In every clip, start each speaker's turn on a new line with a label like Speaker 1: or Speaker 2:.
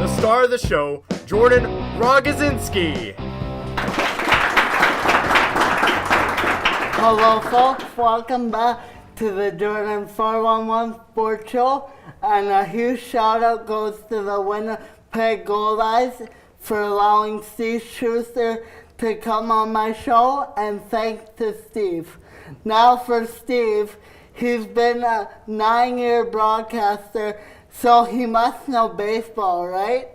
Speaker 1: the star of the show, Jordan Rogozinski.
Speaker 2: Hello folks, welcome back to the Jordan 411 Sports Show, and a huge shout out goes to the Winnipeg Goldeyes for allowing Steve Schuster to come on my show, and thanks to Steve. Now for Steve, he's been a 9-year broadcaster, so he must know baseball, right?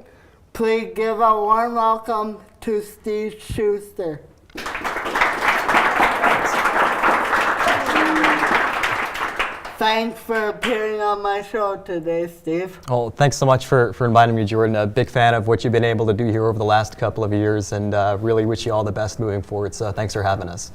Speaker 2: Please give a warm welcome to Steve Schuster. Thanks for appearing on my show today, Steve.
Speaker 3: Well, thanks so much for inviting me, Jordan. A big fan of what you've been able to do here over the last couple of years, and really wish you all the best moving forward. So thanks for having us.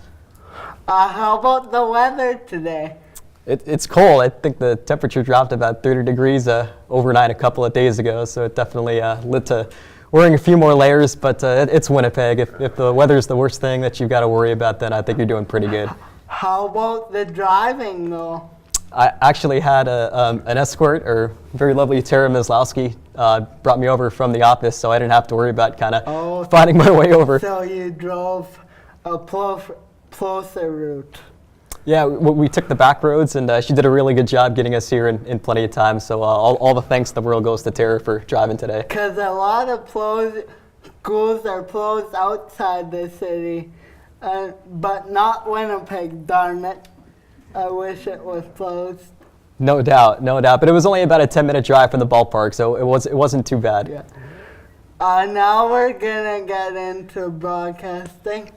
Speaker 2: How about the weather today?
Speaker 3: It's cold. I think the temperature dropped about 30 degrees overnight a couple of days ago, so it definitely led to wearing a few more layers, but it's Winnipeg. If the weather's the worst thing that you've got to worry about, then I think you're doing pretty good.
Speaker 2: How about the driving, though?
Speaker 3: I actually had an escort, or very lovely Tara Mislowski, brought me over from the office, so I didn't have to worry about kind of finding my way over.
Speaker 2: So you drove a closer route.
Speaker 3: Yeah, we took the back roads, and she did a really good job getting us here in plenty of time, so all the thanks in the world goes to Tara for driving today.
Speaker 2: Because a lot of schools are closed outside the city, but not Winnipeg, darn it. I wish it was closed.
Speaker 3: No doubt, but it was only about a 10-minute drive from the ballpark, so it wasn't too bad.
Speaker 2: Yeah. Now we're gonna get into broadcasting.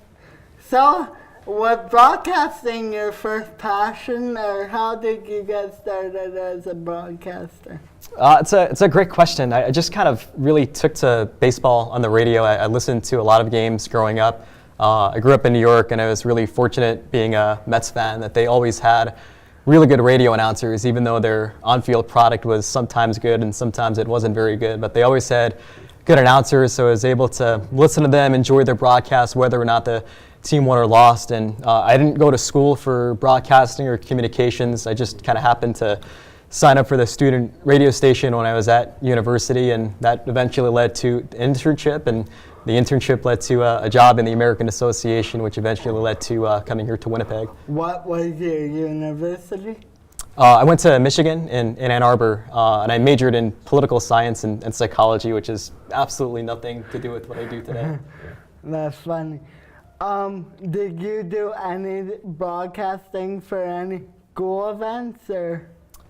Speaker 2: So, was broadcasting your first passion, or how did you get started as a broadcaster?
Speaker 3: It's a great question. I just kind of really took to baseball on the radio. I listened to a lot of games growing up. I grew up in New York, and I was really fortunate being a Mets fan that they always had really good radio announcers, even though their on-field product was sometimes good and sometimes it wasn't very good. But they always had good announcers, so I was able to listen to them, enjoy their broadcast, whether or not the team won or lost. And I didn't go to school for broadcasting or communications. I just kind of happened to sign up for the student radio station when I was at university, and that eventually led to an internship, and the internship led to a job in the American Association, which eventually led to coming here to Winnipeg.
Speaker 2: What was your university?
Speaker 3: I went to Michigan in Ann Arbor, and I majored in political science and psychology, which is absolutely nothing to do with what I do today.
Speaker 2: That's funny. Did you do any broadcasting for any school events, or?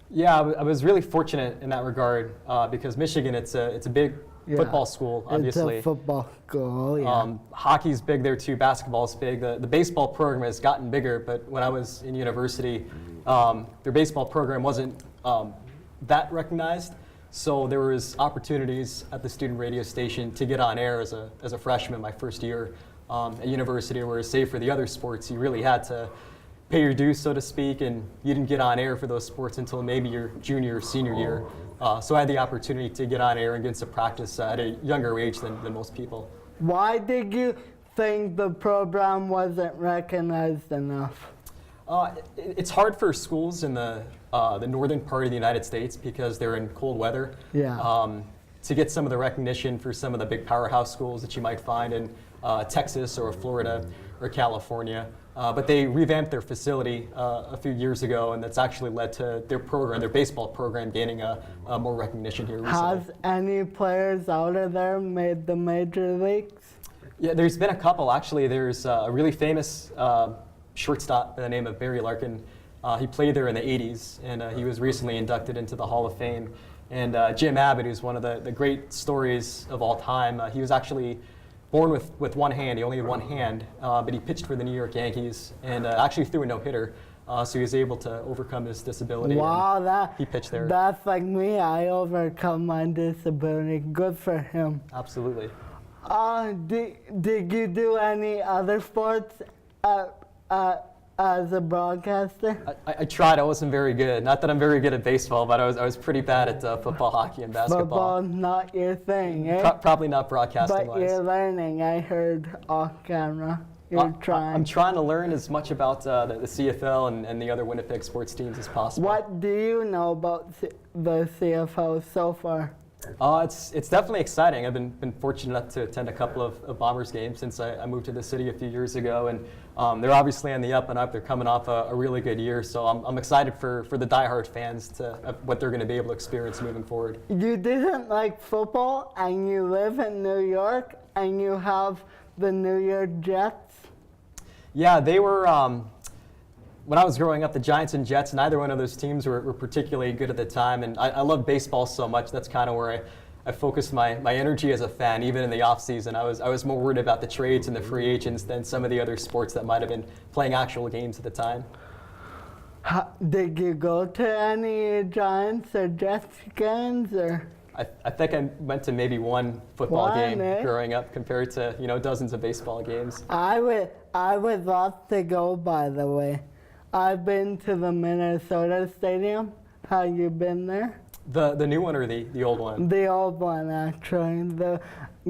Speaker 3: Yeah, I was really fortunate in that regard because Michigan, it's a big football school, obviously.
Speaker 2: It's a football school, yeah.
Speaker 3: Hockey's big there too, basketball's big. The baseball program has gotten bigger, but when I was in university, their baseball program wasn't that recognized. So there was opportunities at the student radio station to get on air as a freshman my first year at university, where save for the other sports, you really had to pay your dues, so to speak, and you didn't get on air for those sports until maybe your junior or senior year. So I had the opportunity to get on air and get some practice at a younger age than most people.
Speaker 2: Why did you think the program wasn't recognized enough?
Speaker 3: It's hard for schools in the northern part of the United States because they're in cold weather.
Speaker 2: Yeah.
Speaker 3: To get some of the recognition for some of the big powerhouse schools that you might find in Texas or Florida or California. But they revamped their facility a few years ago, and that's actually led to their baseball program, gaining more recognition here recently.
Speaker 2: Has any players out of there made the major leagues?
Speaker 3: Yeah, there's been a couple, actually. There's a really famous shortstop by the name of Barry Larkin. He played there in the 80s, and he was recently inducted into the Hall of Fame. And Jim Abbott, who's one of the great stories of all time, he was actually born with one hand. He only had one hand, but he pitched for the New York Yankees and actually threw a no-hitter. So he was able to overcome his disability.
Speaker 2: Wow,
Speaker 3: he pitched there.
Speaker 2: That's like me. I overcome my disability. Good for him.
Speaker 3: Absolutely.
Speaker 2: Did you do any other sports as a broadcaster?
Speaker 3: I tried. I wasn't very good. Not that I'm very good at baseball, but I was pretty bad at football, hockey, and basketball.
Speaker 2: Football's not your thing, eh?
Speaker 3: Probably not broadcasting-wise.
Speaker 2: But you're learning. I heard off camera. You're trying.
Speaker 3: I'm trying to learn as much about the CFL and the other Winnipeg sports teams as possible.
Speaker 2: What do you know about the CFL so far?
Speaker 3: It's definitely exciting. I've been fortunate enough to attend a couple of Bombers games since I moved to the city a few years ago, and they're obviously on the up and up. They're coming off a really good year, so I'm excited for the diehard fans to what they're going to be able to experience moving forward.
Speaker 2: You didn't like football, and you live in New York, and you have the New York Jets. Yeah,
Speaker 3: they were. When I was growing up, the Giants and Jets, neither one of those teams were particularly good at the time. And I love baseball so much. That's kind of where I focused my energy as a fan. Even in the offseason, I was more worried about the trades and the free agents than some of the other sports that might have been playing actual games at the time.
Speaker 2: Did you go to any Giants or Jets games? Or?
Speaker 3: I think I went to maybe one football game growing up compared to dozens of baseball games.
Speaker 2: I would love to go, by the way. I've been to the Minnesota Stadium. Have you been there?
Speaker 3: The new one or the old one?
Speaker 2: The old one, actually. The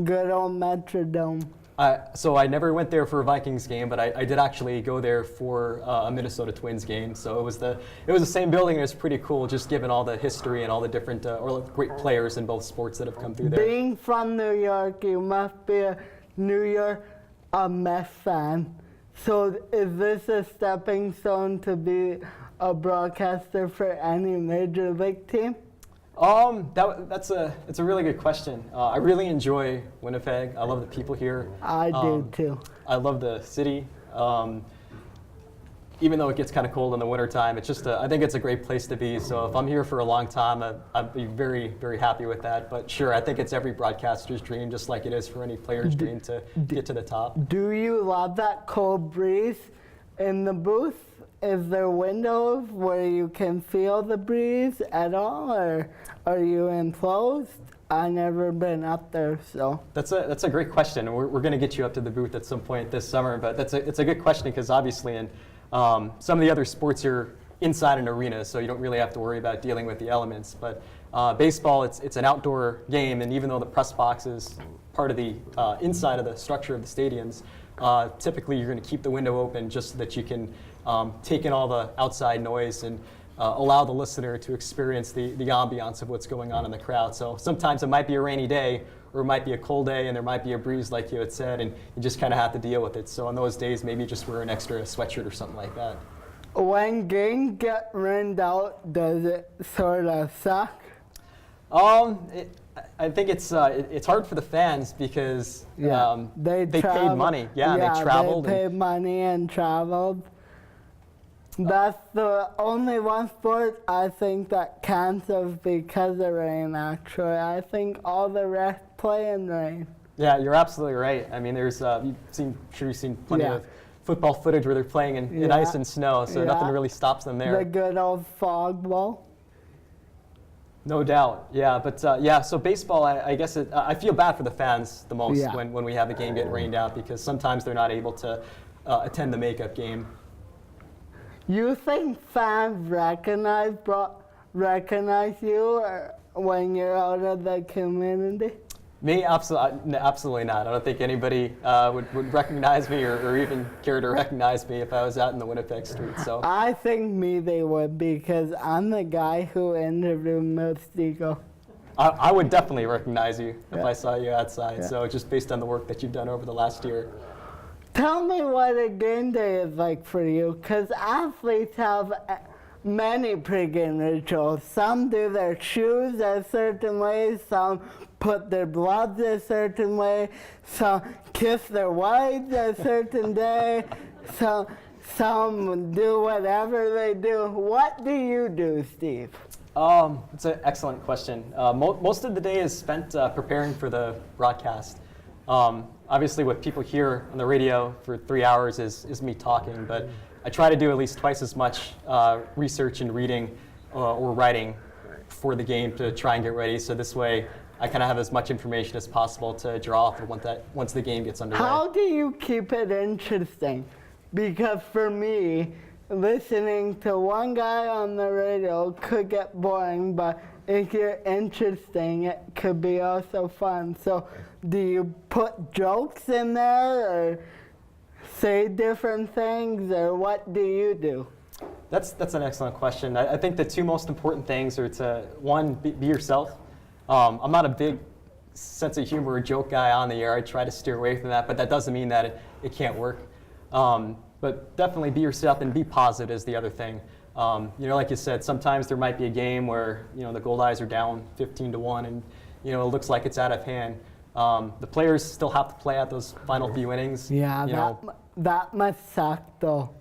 Speaker 2: good old Metrodome.
Speaker 3: So I never went there for a Vikings game, but I did actually go there for a Minnesota Twins game. So it was the same building. It was pretty cool, just given all the history and all the different great players in both sports that have come through there.
Speaker 2: Being from New York, you must be a New York Mets fan. So is this a stepping stone to be a broadcaster for any major league team?
Speaker 3: It's a really good question. I really enjoy Winnipeg. I love the people here.
Speaker 2: I do too.
Speaker 3: I love the city. Even though it gets kind of cold in the wintertime, it's just I think it's a great place to be. So if I'm here for a long time, I'd be very, very happy with that. But sure, I think it's every broadcaster's dream, just like it is for any player's dream to get to the top.
Speaker 2: Do you love that cold breeze in the booth? Is there windows where you can feel the breeze at all, or are you enclosed? I've never been up there, so.
Speaker 3: That's a great question. We're going to get you up to the booth at some point this summer, but it's a good question because obviously in some of the other sports you're inside an arena, so you don't really have to worry about dealing with the elements. But baseball, it's an outdoor game, and even though the press box is part of the inside of the structure of the stadiums, typically you're going to keep the window open just so that you can take in all the outside noise and allow the listener to experience the ambiance of what's going on in the crowd. So sometimes it might be a rainy day, or it might be a cold day, and there might be a breeze like you had said, and you just kind of have to deal with it. So on those days, maybe just wear an extra sweatshirt or something like that.
Speaker 2: When games get rained out, does it sort of suck?
Speaker 3: I think it's hard for the fans because they paid money.
Speaker 2: Yeah,
Speaker 3: they traveled.
Speaker 2: They paid money and traveled. That's the only one sport I think that cancels because of rain, actually. I think all the rest play in rain.
Speaker 3: Yeah, you're absolutely right. I mean, there's you've seen plenty of football footage where they're playing in ice and snow, so nothing really stops them there.
Speaker 2: The good old fog bowl.
Speaker 3: No doubt, yeah. But so baseball, I guess I feel bad for the fans the most when we have a game get rained out because sometimes they're not able to attend the makeup game.
Speaker 2: You think fans recognize you when you're out of the community?
Speaker 3: Me, absolutely not. I don't think anybody would recognize me or even care to recognize me if I was out in the Winnipeg streets. So
Speaker 2: I think they would because I'm the guy who interviewed Mystico.
Speaker 3: I would definitely recognize you if I saw you outside. So just based on the work that you've done over the last year.
Speaker 2: Tell me what a game day is like for you, because athletes have many pregame rituals. Some do their shoes a certain way, some put their gloves a certain way, some kiss their wives a certain day, some do whatever they do. What do you do, Steve?
Speaker 3: It's an excellent question. Most of the day is spent preparing for the broadcast. Obviously, what people hear on the radio for 3 hours is me talking, but I try to do at least twice as much research and reading or writing for the game to try and get ready. So this way, I kind of have as much information as possible to draw off once the game gets underway.
Speaker 2: How do you keep it interesting? Because for me, listening to one guy on the radio could get boring, but if you're interesting, it could be also fun. So do you put jokes in there or say different things, or what do you do?
Speaker 3: That's an excellent question. I think the two most important things are to, one, be yourself. I'm not a big sense of humor or joke guy on the air. I try to steer away from that, but that doesn't mean that it can't work. But definitely be yourself and be positive is the other thing. Like you said, sometimes there might be a game where, the Goldeyes are down 15-1 and, it looks like it's out of hand. The players still have to play out those final few innings.
Speaker 2: Yeah, that must suck though.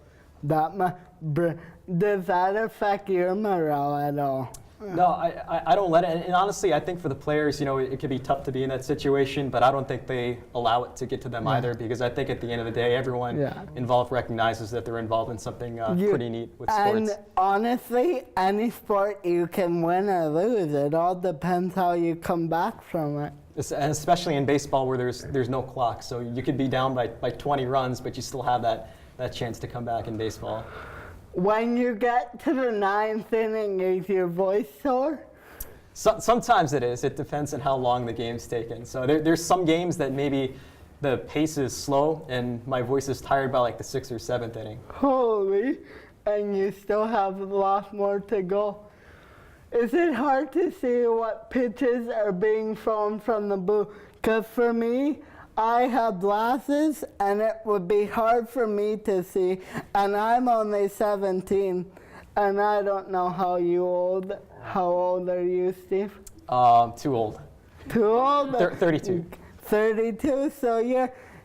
Speaker 2: Does that affect your morale at all?
Speaker 3: No, I don't let it. And honestly, I think for the players, it could be tough to be in that situation, but I don't think they allow it to get to them either, because I think at the end of the day, everyone involved recognizes that they're involved in something pretty neat with sports.
Speaker 2: And honestly, any sport you can win or lose. It all depends how you come back from it.
Speaker 3: And especially in baseball where there's no clock, so you could be down by 20 runs, but you still have that chance to come back in baseball.
Speaker 2: When you get to the 9th inning, is your voice sore?
Speaker 3: Sometimes it is. It depends on how long the game's taken. So there's some games that maybe the pace is slow and my voice is tired by like the 6th or 7th inning.
Speaker 2: Holy, and you still have a lot more to go. Is it hard to see what pitches are being thrown from the booth? Because for me, I have glasses and it would be hard for me to see, and I'm only 17 and I don't know how old are you, Steve?
Speaker 3: Too old.
Speaker 2: Too old?
Speaker 3: 32.
Speaker 2: 32, so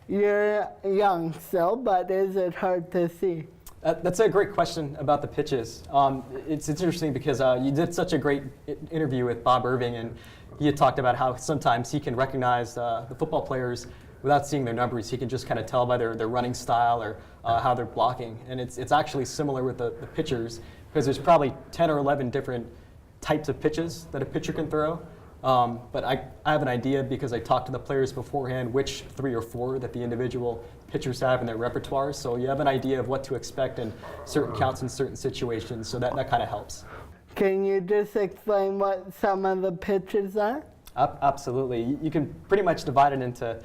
Speaker 2: you're young still, but is it hard to see?
Speaker 3: That's a great question about the pitches. It's interesting because you did such a great interview with Bob Irving, and he had talked about how sometimes he can recognize the football players without seeing their numbers. He can just kind of tell by their running style or how they're blocking. And it's actually similar with the pitchers, because there's probably 10 or 11 different types of pitches that a pitcher can throw. But I have an idea, because I talked to the players beforehand, which 3 or 4 that the individual pitchers have in their repertoire. So you have an idea of what to expect in certain counts in certain situations. So that kind of helps.
Speaker 2: Can you just explain what some of the pitches are?
Speaker 3: Absolutely. You can pretty much divide it into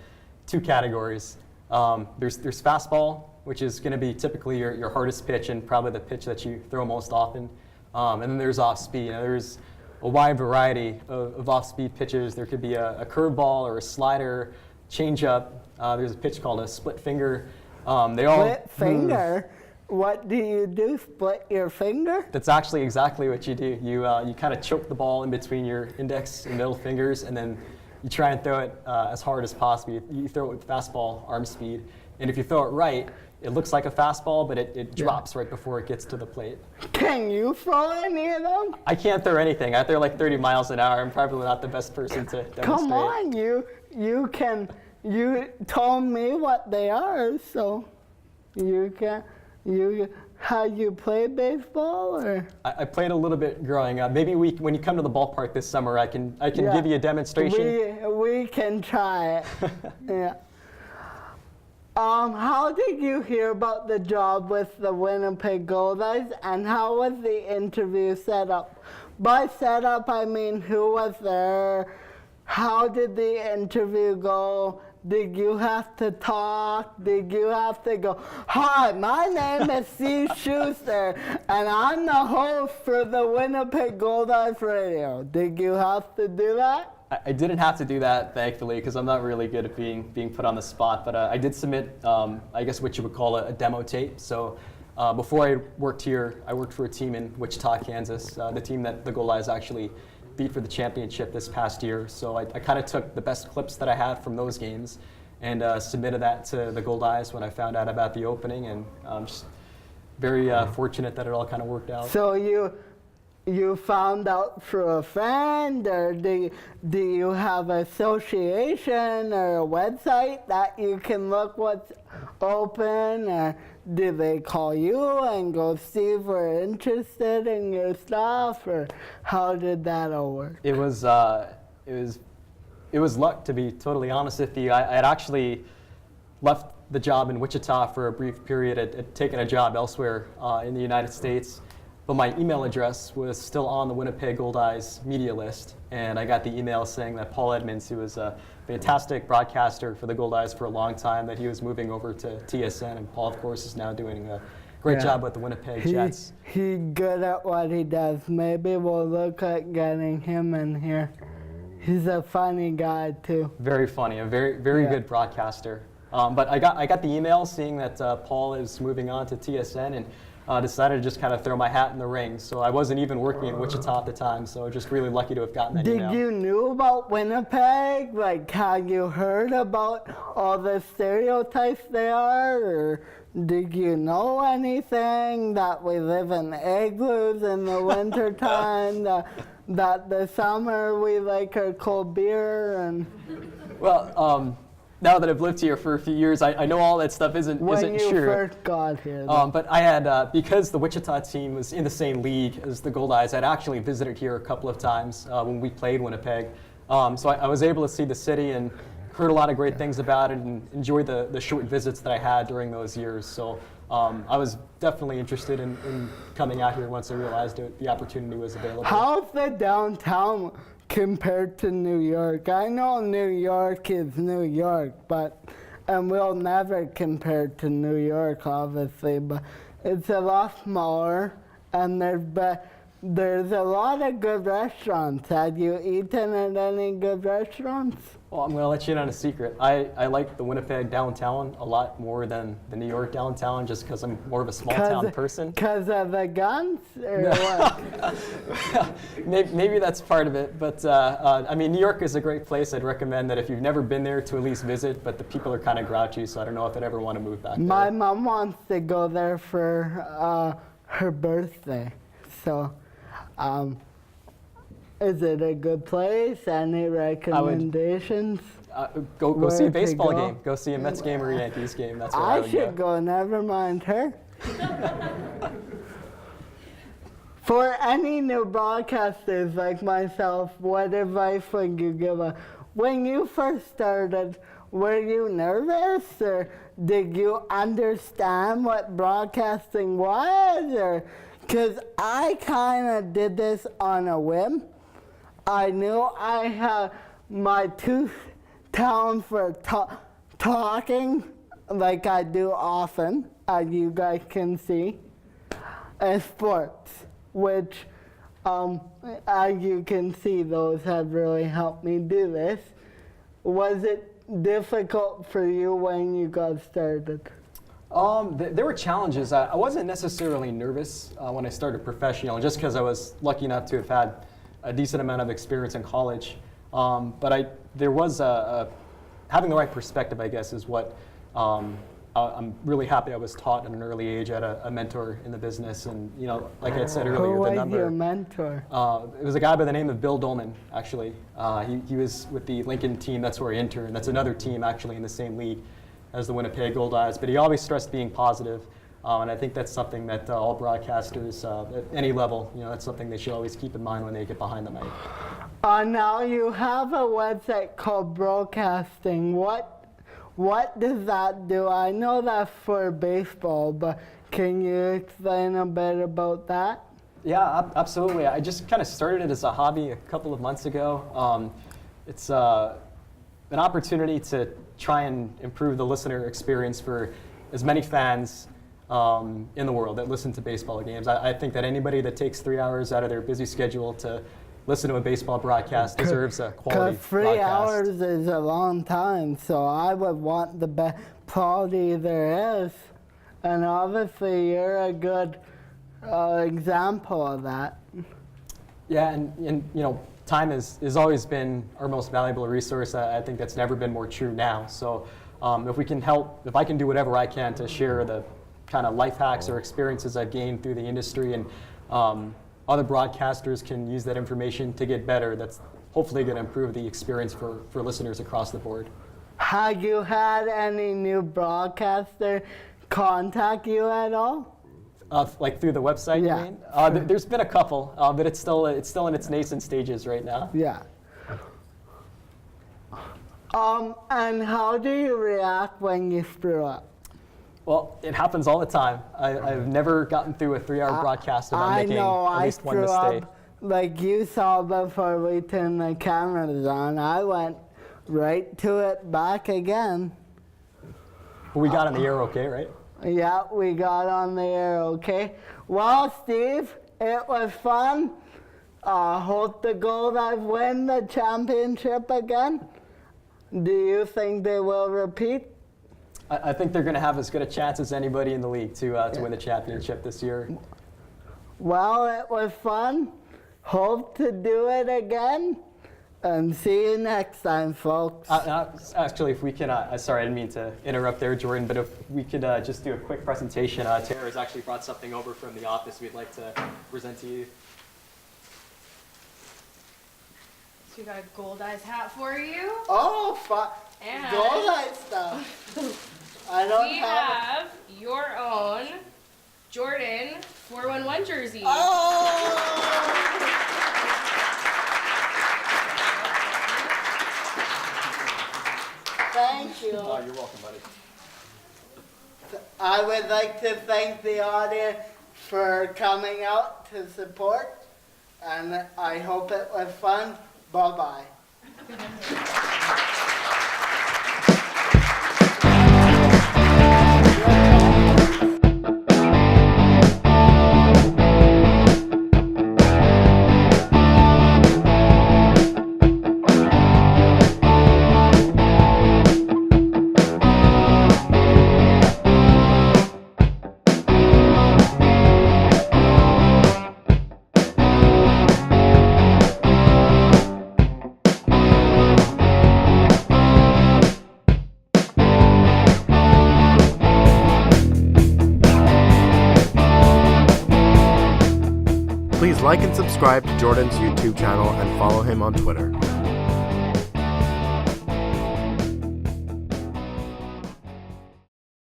Speaker 3: 2 categories. There's fastball, which is going to be typically your hardest pitch and probably the pitch that you throw most often. And then there's off speed. There's a wide variety of off-speed pitches. There could be a curveball or a slider, changeup. There's a pitch called a split finger.
Speaker 2: Split finger? What do you do? Split your finger?
Speaker 3: That's actually exactly what you do. You kind of choke the ball in between your index and middle fingers, and then you try and throw it as hard as possible. You throw it with fastball arm speed, and if you throw it right, it looks like a fastball, but it drops right before it gets to the plate.
Speaker 2: Can you throw any of them?
Speaker 3: I can't throw anything. I throw like 30 miles an hour. I'm probably not the best person to demonstrate.
Speaker 2: Come on, you can. You told me what they are, so you can. How you play baseball, or?
Speaker 3: I played a little bit growing up. Maybe when you come to the ballpark this summer, I can give you a demonstration.
Speaker 2: We can try it. Yeah. How did you hear about the job with the Winnipeg Goldeyes, and how was the interview set up? By set up, I mean who was there? How did the interview go? Did you have to talk? Did you have to go, "Hi, my name is Steve Schuster, and I'm the host for the Winnipeg Goldeyes Radio"? Did you have to do that?
Speaker 3: I didn't have to do that, thankfully, because I'm not really good at being put on the spot. But I did submit, I guess what you would call a demo tape. So before I worked here, I worked for a team in Wichita, Kansas, the team that the Goldeyes actually beat for the championship this past year. So I kind of took the best clips that I had from those games and submitted that to the Goldeyes when I found out about the opening, and I'm just very fortunate that it all kind of worked out.
Speaker 2: So you found out through a friend, or do you have an association or a website that you can look what's open, or did they call you and go, "Steve, we're interested in your stuff," or how did that all work?
Speaker 3: It was luck, to be totally honest with you. I had actually left the job in Wichita for a brief period. I'd taken a job elsewhere in the United States. But my email address was still on the Winnipeg Goldeyes media list, and I got the email saying that Paul Edmonds, who was a fantastic broadcaster for the Goldeyes for a long time, that he was moving over to TSN, and Paul, of course, is now doing a great job with the Winnipeg Jets.
Speaker 2: He's good at what he does. Maybe we'll look at getting him in here. He's a funny guy too.
Speaker 3: Very funny, a very good broadcaster. But I got the email seeing that Paul is moving on to TSN, and decided to just kind of throw my hat in the ring. So I wasn't even working in Wichita at the time, so just really lucky to have gotten that email.
Speaker 2: Did you knew about Winnipeg? Like, have you heard about all the stereotypes there are? Or did you know anything that we live in igloos in the wintertime, that the summer we like our cold beer? And
Speaker 3: Well, now that I've lived here for a few years, I know all that stuff isn't
Speaker 2: when
Speaker 3: true.
Speaker 2: you first got here.
Speaker 3: But I had, because the Wichita team was in the same league as the Goldeyes, I'd actually visited here a couple of times when we played Winnipeg. So I was able to see the city and heard a lot of great things about it and enjoyed the short visits that I had during those years. So I was definitely interested in coming out here once I realized the opportunity was available.
Speaker 2: How's the downtown compared to New York? I know New York is New York, and we'll never compare to New York, obviously, but it's a lot smaller, and there's a lot of good restaurants. Have you eaten at any good restaurants?
Speaker 3: Well, I'm going to let you in on a secret. I like the Winnipeg downtown a lot more than the New York downtown, just because I'm more of a small town person.
Speaker 2: Because of the guns, or what?
Speaker 3: Maybe that's part of it, but I mean, New York is a great place. I'd recommend that if you've never been there to at least visit, but the people are kind of grouchy, so I don't know if I'd ever want to move back there.
Speaker 2: My mom wants to go there for her birthday, so is it a good place? Any recommendations?
Speaker 3: Go see a baseball game. Go see a Mets game or a Yankees game. That's where I would
Speaker 2: should go. Never mind her. For any new broadcasters like myself, what advice would you give us? When you first started, were you nervous, or did you understand what broadcasting was? Or because I kind of did this on a whim. I knew I had my two talents for talking, like I do often, as you guys can see, and sports, which, as you can see, those have really helped me do this. Was it difficult for you when you got started?
Speaker 3: There were challenges. I wasn't necessarily nervous when I started professional, just because I was lucky enough to have had a decent amount of experience in college. But there was having the right perspective, I guess, is what I'm really happy I was taught at an early age. I had a mentor in the business, and like I said earlier,
Speaker 2: Who was your mentor?
Speaker 3: It was a guy by the name of Bill Dolman, actually. He was with the Lincoln team. That's where he interned. That's another team actually in the same league as the Winnipeg Goldeyes, but he always stressed being positive, and I think that's something that all broadcasters at any level, that's something they should always keep in mind when they get behind the mic.
Speaker 2: Now you have a website called Broadcasting. What does that do? I know that's for baseball, but can you explain a bit about that?
Speaker 3: Yeah, absolutely. I just kind of started it as a hobby a couple of months ago. It's an opportunity to try and improve the listener experience for as many fans in the world that listen to baseball games. I think that anybody that takes 3 hours out of their busy schedule to listen to a baseball broadcast deserves a quality
Speaker 2: broadcast. 3 hours is a long time, so I would want the best quality there is. And obviously you're a good example of that.
Speaker 3: Yeah, and time has always been our most valuable resource. I think that's never been more true now. So if I can do whatever I can to share the kind of life hacks or experiences I've gained through the industry, and other broadcasters can use that information to get better, that's hopefully going to improve the experience for listeners across the board.
Speaker 2: Have you had any new broadcaster contact you at all?
Speaker 3: Like through the website,
Speaker 2: yeah.
Speaker 3: You mean? There's been a couple, but it's still in its nascent stages right now.
Speaker 2: Yeah. And how do you react when you screw up?
Speaker 3: Well, it happens all the time. I've never gotten through a 3-hour broadcast without making at least one mistake.
Speaker 2: Up, like you saw before we turned the cameras on, I went right to it back again.
Speaker 3: But we got on the air okay, right?
Speaker 2: Yeah, we got on the air okay. Well, Steve, it was fun. hope the Goldeyes win the championship again. Do you think they will repeat?
Speaker 3: I think they're going to have as good a chance as anybody in the league to win the championship this year.
Speaker 2: Well, it was fun. Hope to do it again. And see you next time, folks.
Speaker 3: Actually, if we can, sorry, I didn't mean to interrupt there, Jordan, but if we could just do a quick presentation. Tara has actually brought something over from the office we'd like to present to you.
Speaker 4: So we got a Goldeyes hat for you.
Speaker 2: Oh,
Speaker 4: And
Speaker 2: Goldeyes stuff. I don't
Speaker 4: we have your own Jordan 411 jersey.
Speaker 2: Oh! Thank you.
Speaker 3: Oh, you're welcome, buddy.
Speaker 2: I would like to thank the audience for coming out to support, and I hope it was fun. Bye-bye.
Speaker 1: Please like and subscribe to Jordan's YouTube channel and follow him on Twitter.